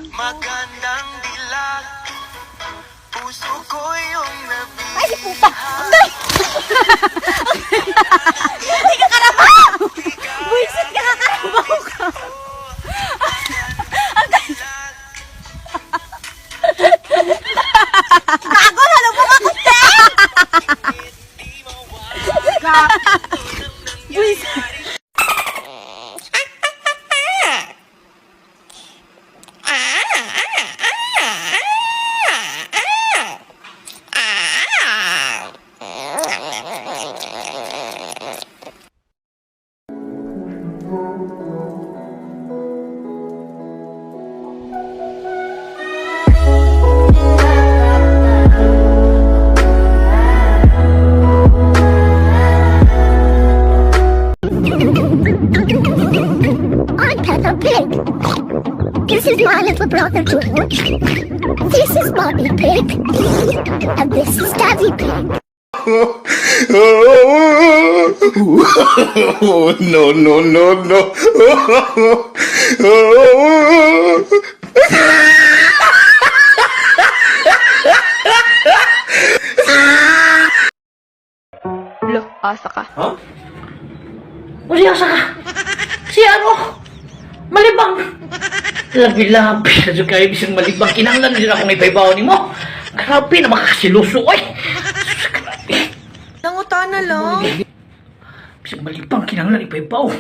Magandang dilag, puso ko yung nabili. Ay, si puta! Agay! Hindi ka karabaw! Buisit ka, kakarabaw ka! Agay! Gago! Halubong ako, te! Buisit! I'm Peppa Pig. This is my little brother George. This is Mommy Pig. And this is Daddy Pig. No, no, no, no. Lo, asa ka. Huh? Uli asa ka? Si ano? Malibang. Labi-labi na dyan kayo bisang malibang. Kinanglan din ako may paibaw ni mo. Grabe na makakasiluso ay. Nangutana lang. Bisang malibang kinanglan ipaibaw.